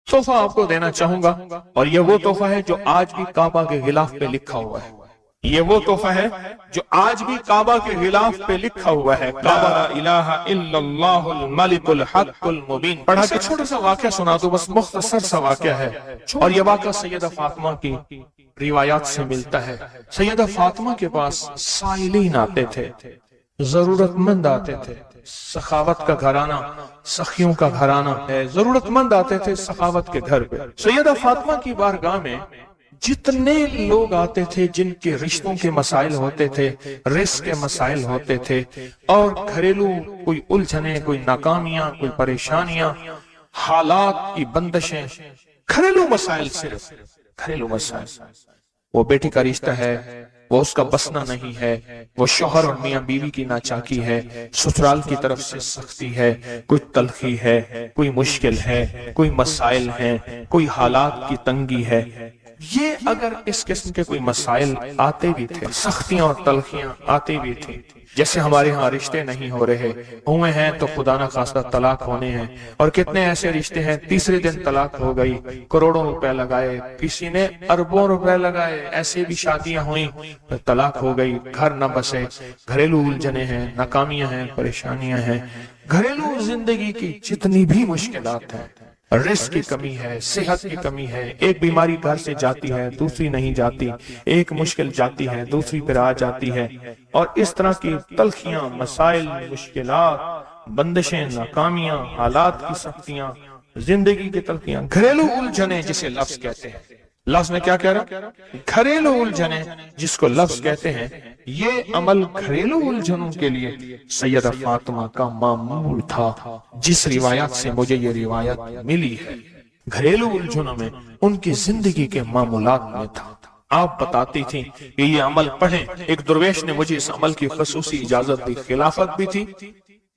تحفہ آپ کو دینا چاہوں گا، اور یہ وہ تحفہ ہے جو آج بھی کعبہ کے غلاف پہ لکھا ہوا ہے۔ یہ وہ تحفہ ہے جو آج بھی کعبہ کے غلاف پہ لکھا ہوا ہے، لا الہ الا اللہ الملک الحق المبین۔ پڑھا کہ چھوٹا سا واقعہ سنا دو، بس مختصر سا واقعہ ہے، اور یہ واقعہ سیدہ فاطمہ کی روایات سے ملتا ہے۔ سیدہ فاطمہ کے پاس سائلین آتے تھے، ضرورت مند آتے تھے، سخاوت کا گھرانہ، سخیوں کا گھرانہ ہے، ضرورت مند آتے تھے سخاوت کے گھر پہ۔ سیدہ فاطمہ کی بارگاہ میں جتنے لوگ آتے تھے جن کے رشتوں کے مسائل ہوتے تھے، رزق کے مسائل ہوتے تھے، اور گھریلو کوئی الجھنیں، کوئی ناکامیاں، کوئی پریشانیاں، حالات کی بندشیں، گھریلو مسائل، صرف گھریلو مسائل، وہ بیٹی کا رشتہ ہے، وہ اس کا بسنا نہیں ہے، وہ شوہر اور میاں بیوی کی ناچاکی ہے، سسرال کی طرف سے سختی ہے، کوئی تلخی ہے، کوئی مشکل ہے، کوئی مسائل ہیں، کوئی حالات کی تنگی ہے۔ یہ اگر اس قسم کے کوئی مسائل آتے بھی تھے، سختیاں اور تلخیاں آتے بھی تھیں، جیسے ہمارے ہاں رشتے نہیں ہو رہے، ہوئے ہیں تو خدا نہ خواستہ طلاق ہونے ہیں، اور کتنے ایسے رشتے ہیں تیسرے دن طلاق ہو گئی، کروڑوں روپے لگائے، کسی نے اربوں روپے لگائے، ایسے بھی شادیاں ہوئیں، طلاق ہو گئی، گھر نہ بسے، گھریلو الجھنیں ہیں، ناکامیاں ہیں، پریشانیاں ہیں، گھریلو زندگی کی جتنی بھی مشکلات ہیں، رزق کی کمی ہے، صحت کی کمی ہے، ایک بیماری گھر سے جاتی ہے دوسری نہیں جاتی، ایک مشکل جاتی ہے دوسری پھر آ جاتی ہے، اور اس طرح کی تلخیاں، مسائل، مشکلات، بندشیں، ناکامیاں، حالات کی سختیاں، زندگی کی تلخیاں، گھریلو الجھنیں جسے لفظ کہتے ہیں۔ لفظ میں کیا کہہ رہا؟ گھریلو الجھنیں جس کو لفظ کہتے ہیں۔ یہ عمل گھریلو الجھنوں کے لیے سیدہ فاطمہ کا معمول تھا، جس روایت سے مجھے یہ روایت ملی ہے، گھریلو الجھنوں میں ان کی زندگی کے معمولات میں تھا۔ آپ بتاتی تھیں کہ یہ عمل پڑھیں۔ ایک درویش نے مجھے اس عمل کی خصوصی اجازت دی، خلافت بھی تھی،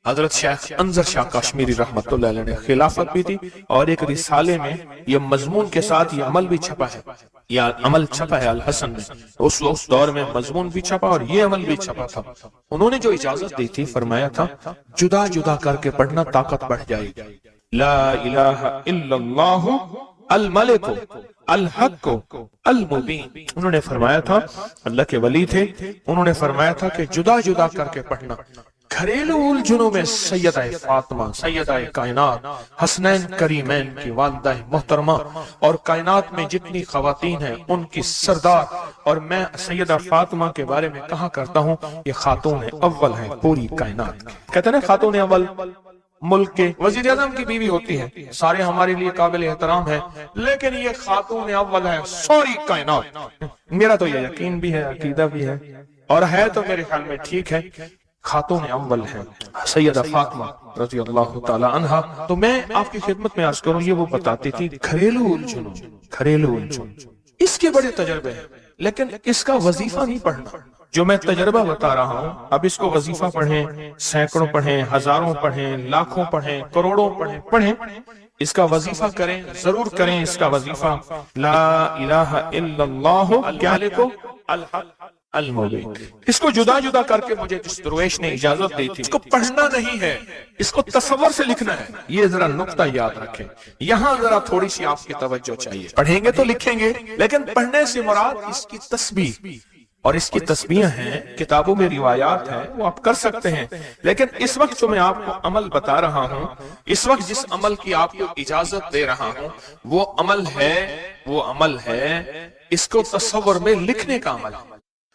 حضرت شیخ انظر شاہ کشمیری رحمت اللہ علیہ نے خلافت بھی تھی، اور ایک رسالے میں یہ مضمون کے ساتھ یہ عمل بھی چھپا ہے، یہ عمل چھپا ہے الحسن میں، اس دور میں مضمون بھی چھپا اور یہ عمل بھی چھپا تھا۔ انہوں نے جو اجازت دی تھی، فرمایا تھا جدا جدا کر کے پڑھنا طاقت بڑھ جائے گی۔ لا الہ الا اللہ الملک الحق المبین۔ انہوں نے فرمایا تھا، اللہ کے ولی تھے، انہوں نے فرمایا تھا کہ جدا جدا کر کے پڑھنا۔ گھریلو الجھنوں میں سیدہ فاطمہ، سیدہ کائنات، حسنین کریمین کی والدہ محترمہ، اور کائنات میں جتنی خواتین ہیں ان کی سردار، اور میں سیدہ فاطمہ کے بارے میں کہا کرتا ہوں یہ خاتون اول ہیں پوری کائنات۔ کہتے ہیں خاتون اول ملک کے وزیر اعظم کی بیوی ہوتی ہے، سارے ہمارے لیے قابل احترام ہیں، لیکن یہ خاتون اول ہے ساری کائنات۔ میرا تو یہ یقین بھی ہے، عقیدہ بھی ہے، اور ہے تو میرے خیال میں ٹھیک ہے، خاتون اول ہے سیدہ فاطمہ رضی اللہ تعالی عنہا۔ تو میں آپ کی خدمت میں عرض کروں، یہ وہ بتاتی تھی گھریلو الجھنوں، گھریلو الجھنوں، اس کے بڑے تجربے ہیں، لیکن اس کا وظیفہ نہیں پڑھنا۔ جو میں تجربہ بتا رہا ہوں، اب اس کو وظیفہ پڑھیں، سینکڑوں پڑھیں، ہزاروں پڑھیں، لاکھوں پڑھیں، کروڑوں پڑھیں، اس کا وظیفہ کریں، ضرور کریں اس کا وظیفہ۔ لا الہ الا اللہ کیا لکھو؟ الحق المبین۔ اس کو جدا جدا کر کے مجھے جس درویش نے اجازت دی تھی، اس کو پڑھنا نہیں ہے، اس کو تصور سے لکھنا ہے۔ یہ ذرا نقطہ یاد رکھیں، یہاں ذرا تھوڑی سی آپ کی توجہ چاہیے۔ پڑھیں گے تو لکھیں گے، لیکن پڑھنے سے مراد اس کی تسبیح، اور اس کی تسبیح ہیں، کتابوں میں روایات ہیں، وہ آپ کر سکتے ہیں، لیکن اس وقت جو میں آپ کو عمل بتا رہا ہوں، اس وقت جس عمل کی آپ کو اجازت دے رہا ہوں، وہ عمل ہے اس کو تصور میں لکھنے کا عمل۔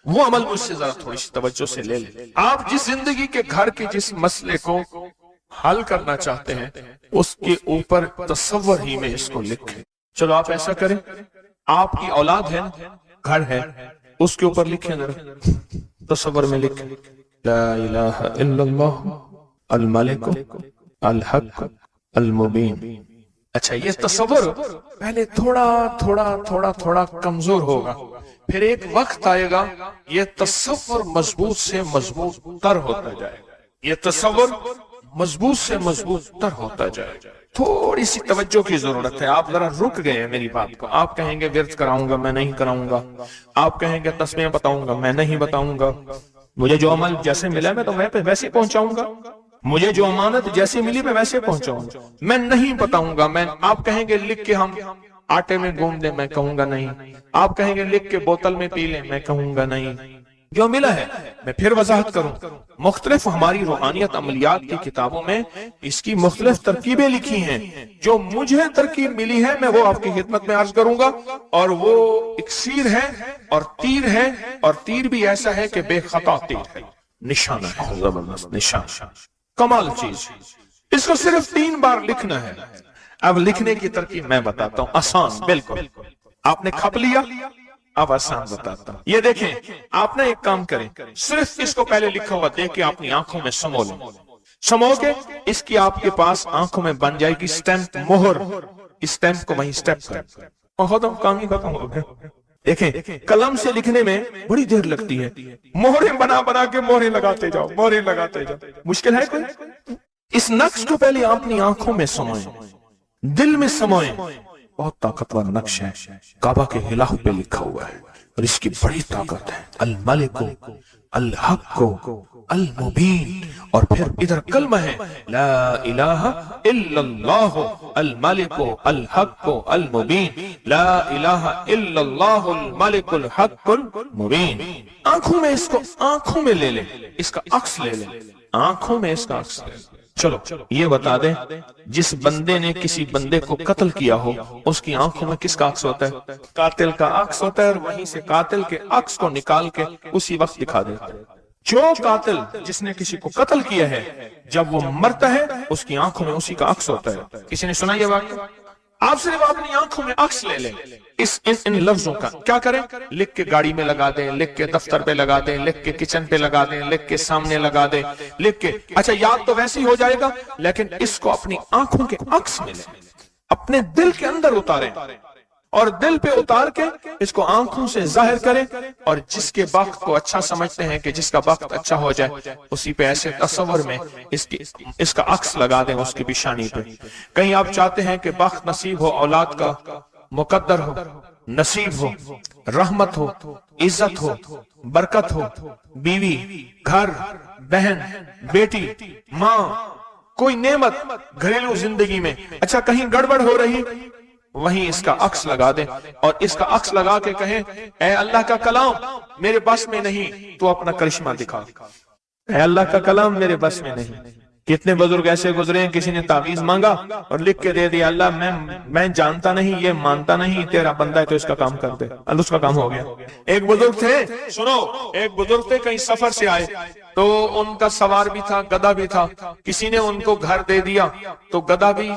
وہ عمل مجھ سے ذرا تھوڑی سی توجہ سے لے لیں۔ آپ جس زندگی کے گھر کے جس مسئلے کو حل کرنا چاہتے ہیں، اس کے اوپر تصور ہی میں اس کو لکھیں۔ چلو آپ ایسا کریں، آپ کی اولاد ہے، گھر ہے، اس کے اوپر لکھیں، ذرا تصور میں لکھیں، لا الہ الا اللہ الملک الحق المبین۔ اچھا، یہ تصور پہلے تھوڑا کمزور ہوگا، پھر ایک وقت آئے گا یہ تصور مضبوط سے مضبوط تر ہوتا جائے گا، یہ تصور مضبوط سے مضبوط تر ہوتا جائے گا۔ تھوڑی سی توجہ کی ضرورت ہے، آپ ذرا رک گئے ہیں میری بات کو۔ آپ کہیں گے ورد کراؤں گا، میں نہیں کراؤں گا، آپ کہیں گے تسبیح بتاؤں گا، میں نہیں بتاؤں گا، مجھے جو عمل جیسے ملا میں تو ویسے پہنچاؤں گا۔ مجھے جو امانت جیسے ملی میں ویسے پہنچاؤں، میں نہیں بتاؤں گا۔ آپ کہیں گے لکھ کے ہم آٹے میں گھوم دیں، میں کہوں گا نہیں۔ آپ کہیں گے لکھ کے بوتل میں پی لیں، میں کہوں گا نہیں۔ جو ملا ہے میں پھر وضاحت کروں۔ مختلف ہماری روحانیت عملیات کی کتابوں میں اس کی مختلف ترکیبیں لکھی ہیں۔ جو مجھے ترکیب ملی ہے میں وہ آپ کی خدمت میں عرض کروں گا، اور وہ اکسیر ہے اور تیر ہے، اور تیر بھی ایسا ہے کہ بے خطا تیر ہے، نشانہ ہے، زبردست نشان، کمال چیز۔ اس کو صرف 3 بار لکھنا ہے۔ اب لکھنے کی ترکیب میں بتاتا ہوں، آسان بالکل۔ آپ نے کھپ لیا، اب آسان بتاتا ہوں۔ یہ دیکھیں، آپ نے ایک کام کریں، صرف اس کو پہلے لکھا ہوا دیکھ کے اپنی آنکھوں میں سمو لیں، سمو کے اس کی آپ کے پاس آنکھوں میں بن جائے گی سٹیمپ، مہر۔ سٹیمپ کو وہیں سٹیپ کر، اور ختم، کام ہی ختم ہو گیا۔ دیکھیں، قلم سے لکھنے میں بڑی دیر لگتی ہے، مہریں بنا بنا کے مہریں لگاتے جاؤ، مہریں لگاتے جاؤ، مشکل ہے کوئی؟ اس نقش کو پہلے اپنی آنکھوں میں سموئیں، دل میں سموئیں۔ بہت طاقتور نقش ہے، کعبہ کے غلاف پہ لکھا ہوا ہے، اور اس کی بڑی طاقت ہے، الملک الحق المبین۔ اور پھر ادھر کلمہ ہے، لا الہ الا اللہ الملک الحق المبین، لا الہ الا اللہ الملک الحق المبین۔ آنکھوں میں اس کو آنکھوں میں لے لیں، اس کا عکس لے لیں، آنکھوں میں اس کا عکس لے لیں۔ چلو یہ بتا دیں، جس بندے نے کسی بندے کو قتل کیا ہو اس کی آنکھوں میں کس کا عکس ہوتا ہے؟ قاتل کا عکس ہوتا ہے، اور وہیں سے قاتل کے عکس کو نکال کے اسی وقت دکھا دیتا ہے۔ جو قاتل جس نے کسی کو قتل کیا ہے، جب وہ مرتا ہے اس کی آنکھوں میں اسی کا عکس ہوتا ہے۔ کسی نے سنا یہ واقعہ؟ آپ صرف اپنی آنکھوں میں عکس لے لیں ان لفظوں کا۔ کیا کریں؟ لکھ کے گاڑی میں لگا دیں، لکھ کے دفتر پہ لگا دیں، لکھ کے کچن پہ لگا دیں، لکھ کے سامنے لگا دیں، لکھ کے، اچھا یاد تو ویسے ہی ہو جائے گا، لیکن اس کو اپنی آنکھوں کے عکس میں لیں، اپنے دل کے اندر اتاریں، اور دل پہ اتار کے اس کو آنکھوں سے ظاہر کریں، اور جس کے وقت کو اچھا سمجھتے ہیں کہ جس کا وقت اچھا ہو جائے، اسی پہ ایسے تصور میں اس کا عکس لگا دیں اس کی پیشانی پہ۔ کہیں آپ چاہتے ہیں کہ وقت نصیب ہو، اولاد کا مقدر ہو، نصیب ہو، رحمت ہو، عزت ہو، برکت ہو، بیوی، گھر، بہن، بیٹی، ماں، کوئی نعمت گھریلو زندگی میں، اچھا کہیں گڑبڑ ہو رہی، وہیں اس کا عکس لگا دیں، اور اس کا عکس لگا کے کہیں، اے اللہ کا کلام میرے بس میں نہیں، تو اپنا کرشمہ دکھا۔ اے اللہ کا کلام میرے بس میں نہیں۔ کتنے بزرگ ایسے گزرے ہیں، کسی نے تعویذ مانگا اور لکھ کے دے دیا، اللہ میں جانتا نہیں، یہ مانتا نہیں، تیرا بندہ ہے تو اس کا کام کر دے، اللہ اس کا کام ہو گیا۔ ایک بزرگ تھے، سنو، ایک بزرگ تھے، کہیں سفر سے آئے، تو ان کا سوار بھی تھا، گدھا بھی تھا، کسی نے ان کو گھر دے دیا، تو گدھا بھی،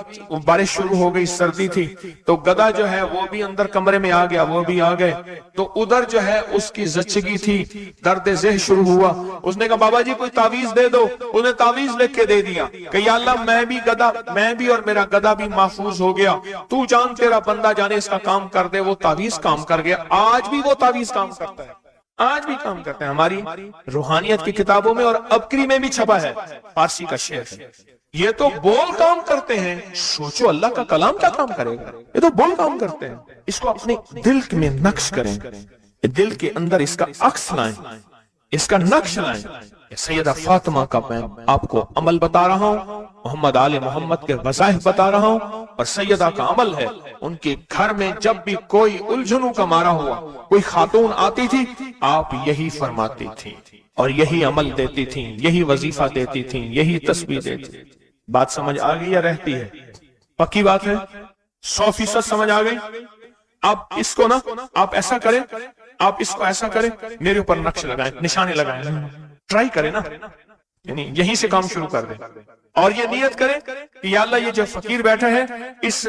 بارش شروع ہو گئی، سردی تھی، تو گدھا جو ہے وہ بھی اندر کمرے میں آ گیا، وہ بھی آ گئے، تو ادھر جو ہے اس کی زچگی تھی، درد ذہ شروع ہوا، اس نے کہا بابا جی کوئی تعویذ دے دو، انہیں تعویذ لکھ کے دے دیا کہ یا اللہ میں بھی اور میرا گدھا بھی محفوظ ہو گیا، تو جان تیرا بندہ جانے اس کا کام کر دے۔ وہ تعویذ کام کر گیا، آج بھی وہ تعویذ کام کرتا ہے، آج بھی کام کرتے ہیں۔ ہماری روحانیت کی کتابوں میں اور ابکری میں بھی چھپا ہے، فارسی کا شعر ہے۔ یہ تو بول کام کرتے ہیں، سوچو اللہ کا کلام کیا کام کرے گا، یہ تو بول کام کرتے ہیں۔ اس کو اپنے دل میں نقش کریں، دل کے اندر اس کا عکس لائیں، اس کا نقش لائیں۔ سیدہ فاطمہ کا میں آپ کو عمل بتا رہا ہوں، محمد آل محمد کے وظائف بتا رہا ہوں، اور سیدہ کا عمل ہے، ان کے گھر میں جب بھی کوئی الجھنوں کا مارا ہوا، کوئی خاتون آتی تھی، آپ یہی فرماتی تھی، اور یہی عمل دیتی تھی، یہی وظیفہ دیتی تھی، یہی تسبیح دیتی تھی۔ بات سمجھ آ گئی یا رہتی ہے؟ پکی بات ہے، 100% سمجھ آ گئی۔ اب اس کو نا آپ ایسا کریں، آپ اس کو ایسا کریں، میرے اوپر نقش لگائیں، نشانے لگائیں، ٹرائی کریں نا، یعنی یہیں سے کام شروع کر دیں، اور یہ نیت کریں کہ یا اللہ یہ جو فقیر بیٹھا ہے، اس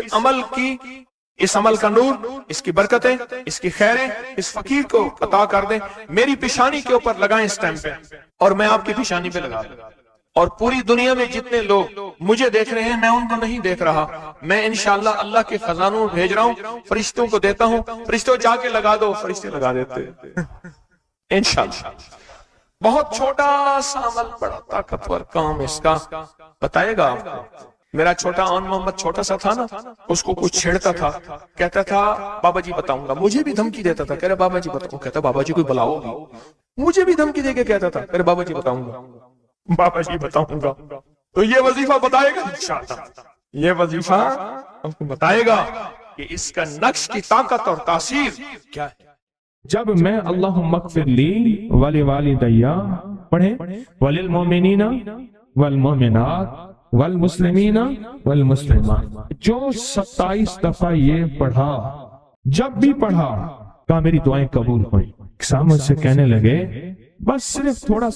عمل کا نور، اس کی برکتیں، اس کی خیریں اس فقیر کو عطا کر دیں، میری پیشانی کے اوپر لگائیں اس ٹائم پہ، اور میں آپ کی پیشانی پہ لگا دوں، اور پوری دنیا میں جتنے لوگ مجھے دیکھ رہے ہیں میں ان کو نہیں دیکھ رہا، میں انشاءاللہ اللہ کے خزانوں بھیج رہا ہوں، فرشتوں کو دیتا ہوں، فرشتوں جا کے لگا دو، فرشتے لگا دیتے انشاءاللہ۔ بہت چھوٹا سا عمل، بڑا طاقتور کام اس کا بتائے گا آپ کو۔ میرا چھوٹا آن محمد چھوٹا سا تھا نا، اس کو کچھ چھیڑتا تھا، کہتا تھا بابا جی بتاؤں گا، مجھے بھی دھمکی دیتا تھا، کہہ رہا بابا جی بتاؤں، کہتا بابا جی کوئی بلا ہوگی، مجھے بھی دھمکی دے کے کہتا تھا، کہہ رہا بابا جی بتاؤں گا، بابا جی بتاؤں گا۔ تو یہ وظیفہ بتائے گا انشاءاللہ، یہ وظیفہ ہم کو بتائے گا کہ اس کا نقش کی طاقت اور تاثیر کیا ہے۔ جب میں اللہم اغفر لی ولوالدی پڑھیں، وللمؤمنین والمؤمنات والمسلمین والمسلمات، جو 27 دفعہ یہ پڑھا، جب بھی پڑھا کہا میری دعائیں قبول ہوئیں۔ سامنے سے کہنے لگے بس صرف تھوڑا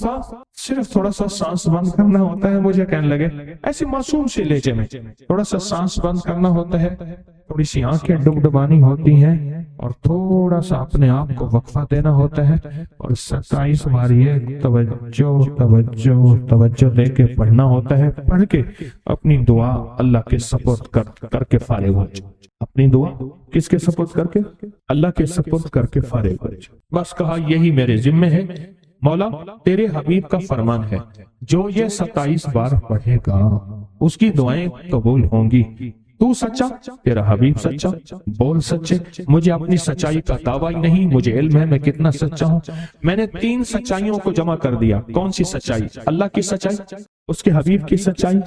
سا سانس بند کرنا ہوتا ہے، مجھے کہنے لگے ایسی معصوم سی لہجے میں تھوڑا سا سانس بند کرنا ہوتا ہے، تھوڑی سی آنکھیں ڈبڈبانی ہوتی ہیں اور تھوڑا سا اپنے آپ کو وقفہ دینا ہوتا ہے، اور 27 بار یہ توجہ دے کے پڑھنا ہوتا ہے۔ پڑھ کے اپنی دعا اللہ کے سپرد کر کے فارغ ہو جائے۔ اپنی دعا کس کے سپرد کر کے؟ اللہ کے سپرد کر کے فارغ ہو جائے۔ بس کہا یہی میرے ذمہ ہے مولا، تیرے حبیب کا فرمان ہے جو یہ 27 بار پڑھے گا اس کی دعائیں قبول ہوں گی۔ تو سچا، تیرا حبیب سچا، بول سچے، مجھے اپنی سچائی کا دعویٰ نہیں، مجھے علم ہے میں کتنا سچا ہوں۔ میں نے 3 سچائیوں کو جمع کر دیا۔ کون سی سچائی؟ اللہ کی سچائی، اس کے حبیب کی سچائی،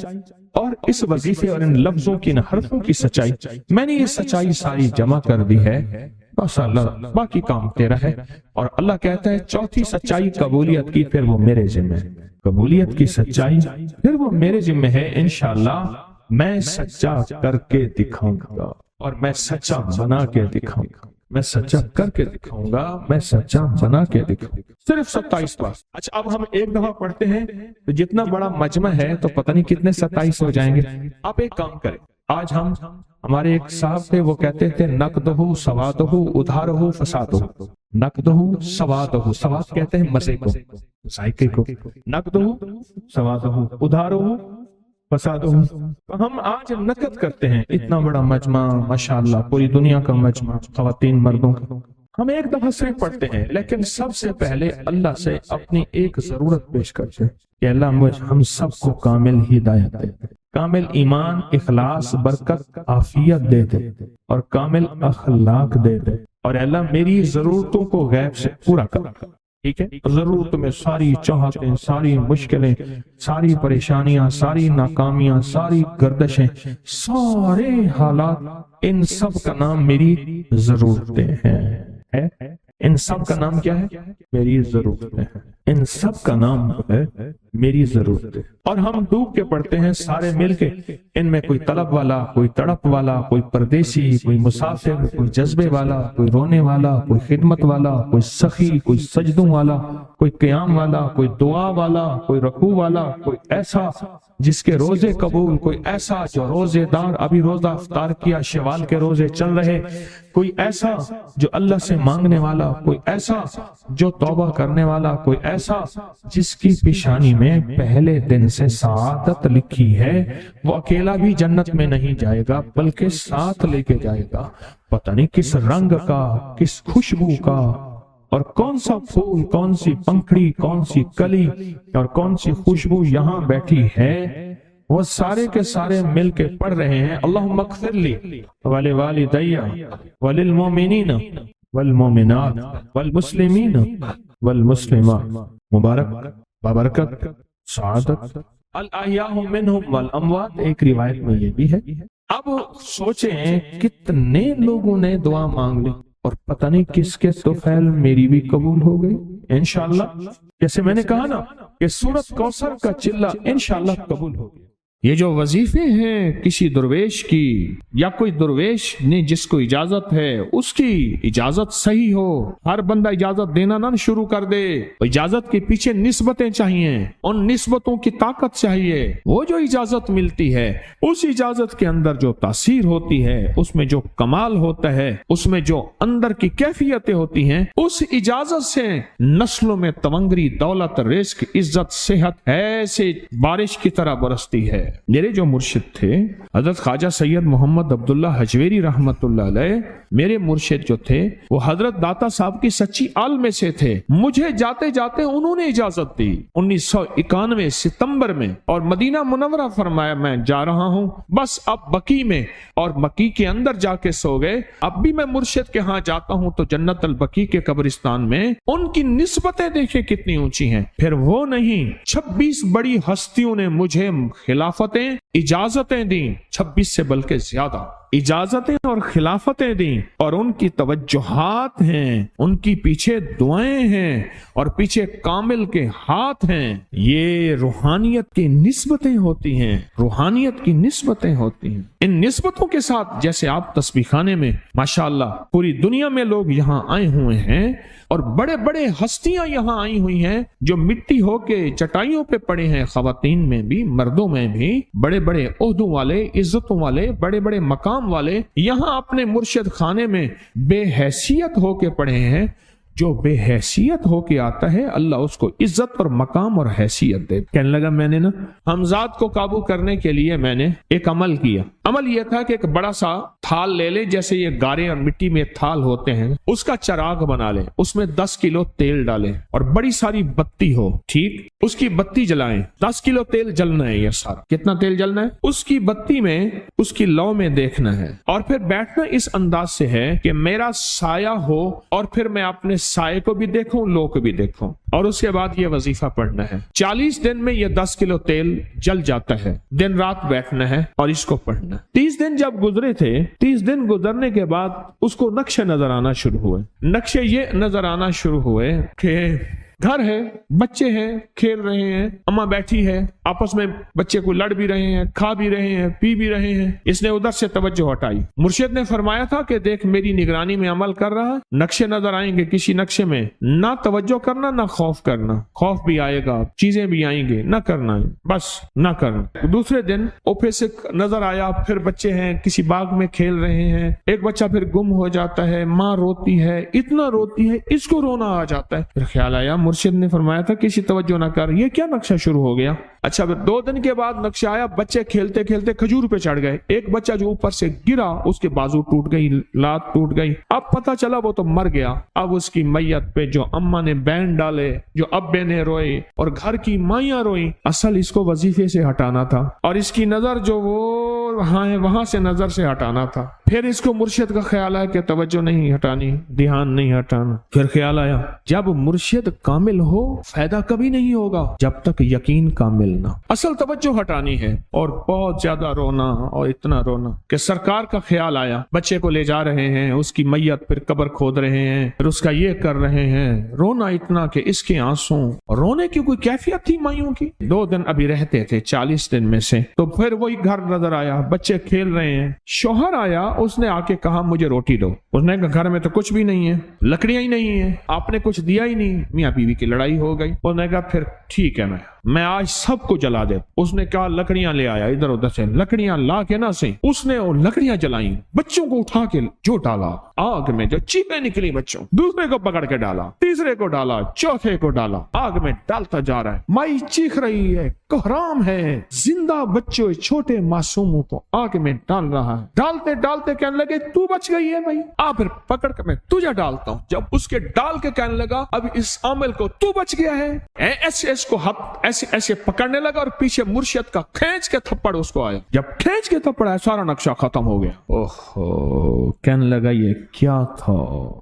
اور اس وظیفے اور ان لفظوں کی، ان حرفوں کی سچائی۔ میں نے یہ سچائی ساری جمع کر دی ہے، بس اللہ باقی کام تیرا ہے۔ اور اللہ کہتا ہے چوتھی سچائی قبولیت کی، پھر وہ میرے ذمہ ہے۔ قبولیت کی سچائی پھر وہ میرے ذمہ ہے، انشاءاللہ میں سچا کر کے دکھاؤں گا، اور میں سچا بنا کے دکھاؤں گا، میں سچا کر کے دکھاؤں گا، میں سچا بنا کے دکھاؤں گا۔ صرف 27 بار۔ اچھا اب ہم ایک دفعہ پڑھتے ہیں تو جتنا بڑا مجمع ہے تو پتہ نہیں کتنے 27 ہو جائیں گے۔ آپ ایک کام کریں، آج ہمارے ایک صاحب تھے، وہ کہتے تھے نقدہ سوادہ ادھارہ فسادہ۔ نقدہ سوادہ، سواد کہتے ہیں مزے کو، ذائقے کو، نقدہ سوادہ ادھارہ فسادہ۔ ہم آج نقد کرتے ہیں اتنا بڑا مجمع، ماشاءاللہ پوری دنیا کا مجمع، خواتین مردوں کا۔ ہم ایک دفعہ صرف پڑھتے ہیں، لیکن سب سے پہلے اللہ سے اپنی ایک ضرورت پیش کرتے ہیں کہ اللہ ہم سب کو کامل ہدایت دے دے، کامل ایمان، اخلاص، برکت، عافیت دے دے، اور کامل اخلاق دے دے، اور اللہ میری ضرورتوں کو غیب سے پورا کر۔ ٹھیک ہے، ضرورت میں ساری چاہتیں، ساری مشکلیں، ساری پریشانیاں، ساری ناکامیاں، ساری گردشیں، سارے حالات، ان سب کا نام میری ضرورتیں ہیں۔ ان سب کا نام کیا ہے؟ میری ضرورتیں ہیں۔ ان سب کا نام ہے میری ضرورتیں۔ اور ہم ڈوب کے پڑھتے ہیں سارے مل کے، ان میں کوئی طلب والا، کوئی تڑپ والا، کوئی پردیسی، کوئی مسافر، کوئی جذبے والا، کوئی رونے والا، کوئی خدمت والا، کوئی سخی، کوئی سجدوں والا، کوئی قیام والا، کوئی دعا والا، کوئی رکوع والا، کوئی ایسا جس کے روزے قبول، کوئی ایسا جو روزے دار ابھی روزہ افطار کیا، شوال کے روزے چل رہے، کوئی ایسا جو اللہ سے مانگنے والا، کوئی ایسا جو توبہ کرنے والا، کوئی ایسا جس کی پیشانی میں پہلے دن سے سعادت لکھی ہے، وہ اکیلا بھی جنت میں نہیں جائے گا بلکہ ساتھ لے کے جائے گا، پتہ نہیں کس رنگ کا، کس خوشبو کا، اور کون سا پھول، کون سی پنکھڑی، کون سی کلی اور کون سی خوشبو یہاں بیٹھی ہے، وہ سارے کے سارے مل کے پڑھ رہے ہیں اللہم اغفر لی ولوالدی وللمؤمنین والمؤمنات والمسلمین والمسلمات، مبارک، بابرکت، سعادت، الاحیاء منہم والاموات، ایک روایت میں یہ بھی ہے۔ اب سوچیں کتنے لوگوں نے دعا مانگ لی، اور پتہ نہیں کس کے طفیل میری بھی قبول ہو گئی انشاءاللہ۔ جیسے میں نے کہا نا کہ سورۃ کوثر کا چلہ انشاءاللہ قبول ہو گیا۔ یہ جو وظیفے ہیں کسی درویش کی، یا کوئی درویش نے جس کو اجازت ہے اس کی اجازت صحیح ہو، ہر بندہ اجازت دینا نہ شروع کر دے، اجازت کے پیچھے نسبتیں چاہیے، ان نسبتوں کی طاقت چاہیے۔ وہ جو اجازت ملتی ہے اس اجازت کے اندر جو تاثیر ہوتی ہے، اس میں جو کمال ہوتا ہے، اس میں جو اندر کی کیفیتیں ہوتی ہیں، اس اجازت سے نسلوں میں تونگری، دولت، رزق، عزت، صحت ایسے بارش کی طرح برستی ہے۔ میرے جو مرشد تھے حضرت خواجہ سید محمد عبداللہ حجویری رحمت اللہ علیہ، میرے مرشد جو تھے وہ حضرت داتا صاحب کی سچی آل میں سے تھے. مجھے جاتے جاتے انہوں نے اجازت دی 1991 ستمبر میں اور مدینہ منورہ فرمایا میں جا رہا ہوں. بس اب بقی میں اور مکی کے اندر جا کے سو گئے. اب بھی میں مرشد کے ہاں جاتا ہوں تو جنت البقیع کے قبرستان میں ان کی نسبتیں دیکھیں کتنی اونچی ہیں. پھر وہ نہیں 26 بڑی ہستیوں نے مجھے خلافتیں اجازتیں دیں, 26 سے بلکہ زیادہ اجازتیں اور خلافتیں دیں, اور ان کی توجہات ہیں, ان کی پیچھے دعائیں ہیں اور پیچھے کامل کے ہاتھ ہیں. یہ روحانیت کی نسبتیں ہوتی ہیں, روحانیت کی نسبتیں ہوتی ہیں. ان نسبتوں کے ساتھ جیسے آپ تسبیح خانے میں ماشاءاللہ پوری دنیا میں لوگ یہاں آئے ہوئے ہیں اور بڑے بڑے ہستیاں یہاں آئی ہوئی ہیں جو مٹی ہو کے چٹائیوں پہ پڑے ہیں, خواتین میں بھی مردوں میں بھی, بڑے بڑے عہدوں والے, عزتوں والے, بڑے بڑے مقام والے یہاں اپنے مرشد خانے میں بے حیثیت ہو کے پڑے ہیں. جو بے حیثیت ہو کے آتا ہے اللہ اس کو عزت اور مقام اور حیثیت دے. کہنے لگا میں نے نا حمزات کو قابو کرنے کے لیے میں نے ایک عمل کیا. عمل یہ تھا کہ ایک بڑا سا تھال لے لیں, جیسے یہ گارے اور مٹی میں تھال ہوتے ہیں, اس کا چراغ بنا لیں, اس میں 10 کلو تیل ڈالیں اور بڑی ساری بتی ہو, ٹھیک, اس کی بتی جلائیں. 10 کلو تیل جلنا ہے. یہ سارا کتنا تیل جلنا ہے؟ اس کی بتی میں اس کی لو میں دیکھنا ہے اور پھر بیٹھنا اس انداز سے ہے کہ میرا سایہ ہو اور پھر میں اپنے سائے کو بھی دیکھوں, لو کو بھی دیکھوں, اور اس کے بعد یہ وظیفہ پڑھنا ہے. 40 دن میں یہ 10 کلو تیل جل جاتا ہے. دن رات بیٹھنا ہے اور اس کو پڑھنا. 30 دن جب گزرے تھے, 30 دن گزرنے کے بعد اس کو نقشے نظر آنا شروع ہوئے. نقشے یہ نظر آنا شروع ہوئے کہ گھر ہے, بچے ہیں, کھیل رہے ہیں, اماں بیٹھی ہے, آپس میں بچے کو لڑ بھی رہے ہیں, کھا بھی رہے ہیں, پی بھی رہے ہیں. اس نے ادھر سے توجہ ہٹائی. مرشد نے فرمایا تھا کہ دیکھ میری نگرانی میں عمل کر رہا, نقشے نظر آئیں گے, کسی نقشے میں نہ توجہ کرنا نہ خوف کرنا. خوف بھی آئے گا, چیزیں بھی آئیں گے, نہ کرنا, بس نہ کرنا. دوسرے دن اوپے سے نظر آیا, پھر بچے ہیں کسی باغ میں کھیل رہے ہیں, ایک بچہ پھر گم ہو جاتا ہے, ماں روتی ہے, اتنا روتی ہے اس کو رونا آ جاتا ہے. پھر خیال آیا مرشد نے فرمایا تھا کسی توجہ نہ کر, یہ کیا نقشہ شروع ہو گیا. اچھا پھر 2 دن کے بعد نقشہ آیا, بچے کھیلتے کھیلتے کھجور پہ چڑھ گئے, ایک بچہ جو اوپر سے گرا اس کے بازو ٹوٹ گئی, لات ٹوٹ گئی. اب پتہ چلا وہ تو مر گیا. اب اس کی میت پہ جو اماں نے بین ڈالے, جو ابے نے روئے اور گھر کی مائیاں روئی. اصل اس کو وظیفے سے ہٹانا تھا اور اس کی نظر جو وہ وہاں سے نظر سے ہٹانا تھا. پھر اس کو مرشد کا خیال آیا کہ توجہ نہیں ہٹانی, دھیان نہیں ہٹانا. پھر خیال آیا جب مرشد کامل ہو فائدہ کبھی نہیں ہوگا جب تک یقین کامل نہ. اصل توجہ ہٹانی ہے. اور بہت زیادہ رونا اور اتنا رونا کہ سرکار کا خیال آیا, بچے کو لے جا رہے ہیں, اس کی میت پھر قبر کھود رہے ہیں, پھر اس کا یہ کر رہے ہیں. رونا اتنا کہ اس کے آنسوں, رونے کی کوئی کیفیت تھی مائیوں کی. 2 دن ابھی رہتے تھے 40 دن میں سے, تو پھر وہی گھر نظر آیا, بچے کھیل رہے ہیں. شوہر آیا, اس نے آ کے کہا مجھے روٹی دو. اس نے کہا گھر میں تو کچھ بھی نہیں ہے, لکڑیاں ہی نہیں ہیں, آپ نے کچھ دیا ہی نہیں. میاں بیوی کی لڑائی ہو گئی. اس نے کہا پھر ٹھیک ہے میں آج سب کو جلا دے. اس نے کہا لکڑیاں لے آیا, ادھر ادھر سے لکڑیاں لا کے نہ سے اس نے وہ لکڑیاں جلائیں, بچوں کو اٹھا کے جو ڈالا آگ میں, جو چیخیں نکلی بچوں, دوسرے کو پکڑ کے ڈالا, تیسرے کو ڈالا, چوتھے کو ڈالا, آگ میں ڈالتا جا رہا ہے. مائی چیخ رہی ہے, کوہرام ہے, زندہ بچوں چھوٹے معصوموں کو آگ میں ڈال رہا ہے. ڈالتے ڈالتے کہنے لگے تو بچ گئی ہے بھائی, پھر پکڑ کے میں تجھے ڈالتا ہوں. جب اس کے ڈال کے کہنے لگا اب اس عامل کو تو بچ گیا ہے, ایسے اس کو ایسے پکڑنے لگا اور پیچھے مرشد کا کھینچ کے تھپڑ اس کو آیا. جب کھینچ کے تھپڑ آیا سارا نقشہ ختم ہو گیا. اوہو, کہنے لگا یہ کیا تھا.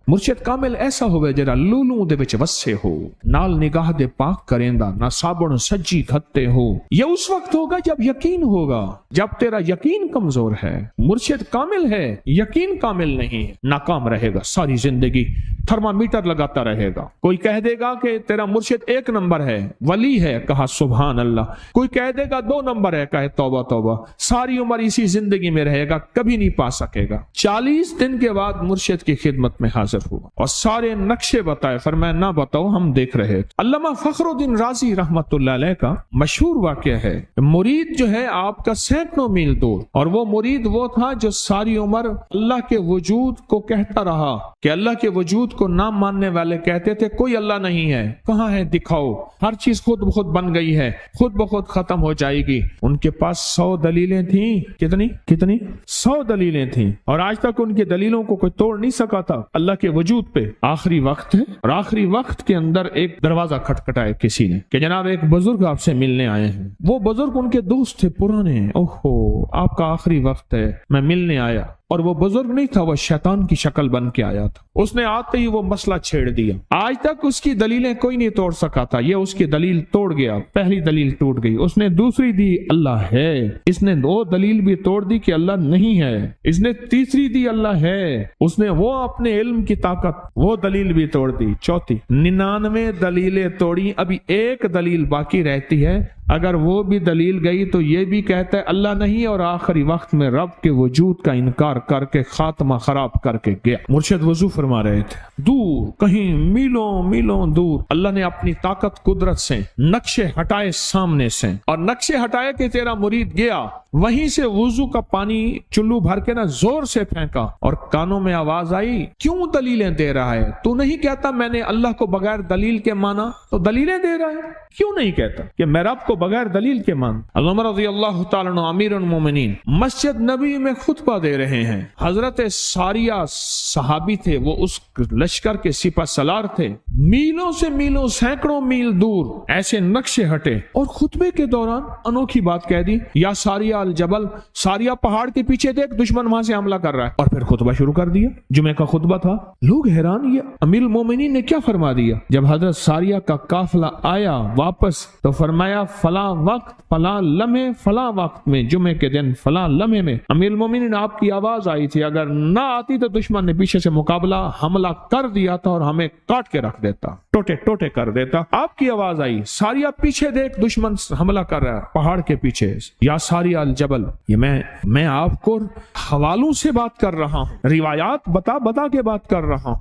مرشد کامل ایسا ہوئے جرا لولوں دے وچ وسے ہو, نال نگاہ دے پاک کریندا, نہ صابن سجی کھتے ہو. یہ اس وقت ہوگا جب یقین ہوگا, جب تیرا یقین کمزور ہے. مرشد کامل ہے, یقین کامل نہیں, ناکام رہے گا ساری زندگی, تھرمامیٹر لگاتا رہے گا. کوئی کہہ دے گا کہ تیرا مرشد 1 نمبر ہے, ولی ہے, کہا سبحان اللہ. کوئی کہہ دے گا 2 نمبر ہے, کہے توبہ توبہ. ساری عمر اسی زندگی میں رہے گا, کبھی نہیں پا سکے گا. 40 دن کے بعد مرشد کی خدمت میں حاضر ہوا اور سارے نقشے بتائے. فرمایا نہ بتاؤ, ہم دیکھ رہے. علامہ فخر الدین رازی رحمت اللہ علیہ کا مشہور واقعہ ہے. مرید جو ہے آپ کا سینکڑوں میل دور, اور وہ مرید وہ تھا جو ساری عمر اللہ کے وجود کو کہتا رہا کہ اللہ کے وجود کو نہ ماننے والے کہتے تھے کوئی اللہ نہیں ہے، کہاں ہے دکھاؤ، ہر چیز خود بخود بن گئی ہے، خود بخود ختم ہو جائے گی۔ ان کے پاس 100 دلیلیں تھیں، کتنی 100 دلیلیں تھیں، اور آج تک ان کی دلیلوں کو کوئی توڑ نہیں سکا تھا اللہ کے وجود پہ۔ آخری وقت ہے، اور آخری وقت کے اندر ایک دروازہ کھٹکھٹایا کسی نے کہ جناب ایک بزرگ آپ سے ملنے آئے ہیں۔ وہ بزرگ ان کے دوست تھے پرانے، اوہو آپ کا آخری وقت ہے، میں ملنے آیا۔ اور وہ بزرگ نہیں تھا، وہ شیطان کی شکل بن کے آیا تھا۔ اس نے آتے ہی وہ مسئلہ چھیڑ دیا، آج تک اس کی دلیلیں کوئی نہیں توڑ سکا تھا، یہ اس کی دلیل توڑ گیا، پہلی دلیل ٹوٹ گئی۔ اس نے دوسری دی اللہ ہے، اس نے 2 دلیل بھی توڑ دی کہ اللہ نہیں ہے، اس نے تیسری دی اللہ ہے، اس نے وہ اپنے علم کی طاقت وہ دلیل بھی توڑ دی، چوتھی 99 دلیلیں توڑی، ابھی ایک دلیل باقی رہتی ہے۔ اگر وہ بھی دلیل گئی تو یہ بھی کہتا ہے اللہ نہیں، اور آخری وقت میں رب کے وجود کا انکار کر کے خاتمہ خراب کر کے گیا۔ مرشد وضو فرما رہے تھے، دور کہیں میلوں میلوں دور اللہ نے اپنی طاقت قدرت سے نقشے ہٹائے سامنے سے، اور نقشے ہٹائے کہ تیرا مرید گیا، وہیں سے وضو کا پانی چلو بھر کے نہ زور سے پھینکا، اور کانوں میں آواز آئی کیوں دلیلیں دے رہا ہے؟ تو نہیں کہتا میں نے اللہ کو بغیر دلیل کے مانا، تو دلیلیں دے رہا ہے؟ کیوں نہیں کہتا کہ میں رب کو بغیر دلیل کے مان؟ عمر رضی اللہ تعالیٰ عنہ امیر المومنین مسجد نبی میں خطبہ دے رہے ہیں، حضرت ساریہ صحابی تھے، وہ اس لشکر کے سپہ سالار تھے، میلوں سے میلوں سینکڑوں میل دور ایسے نقشے ہٹے، اور خطبے کے دوران انوکھی بات کہہ دی، یا ساریہ الجبل، ساریہ پہاڑ کے پیچھے دیکھ دشمن وہاں سے حملہ کر رہا ہے، اور پھر خطبہ شروع کر دیا۔ جمعہ کا خطبہ تھا، لوگ حیران، یہ امیر المومنین نے کیا فرما دیا؟ جب حضرت ساریہ کا قافلہ آیا واپس تو فرمایا فلاں وقت فلاں لمحے فلاں وقت میں جمعے کے دن فلاں لمحے میں امیر المومنین آپ کی آواز آئی تھی، اگر نہ آتی تو دشمن نے پیچھے سے مقابلہ حملہ کر دیا تھا اور ہمیں کاٹ کے رکھ دیتا، ٹوٹے ٹوٹے کر دیتا۔ آپ کی آواز آئی، ساریہ پیچھے دیکھ دشمن حملہ کر رہا ہے پہاڑ کے پیچھے، یا ساریہ الجبل۔ یہ میں آپ کو حوالوں سے بات کر رہا ہوں، روایات بتا کے بات کر رہا ہوں،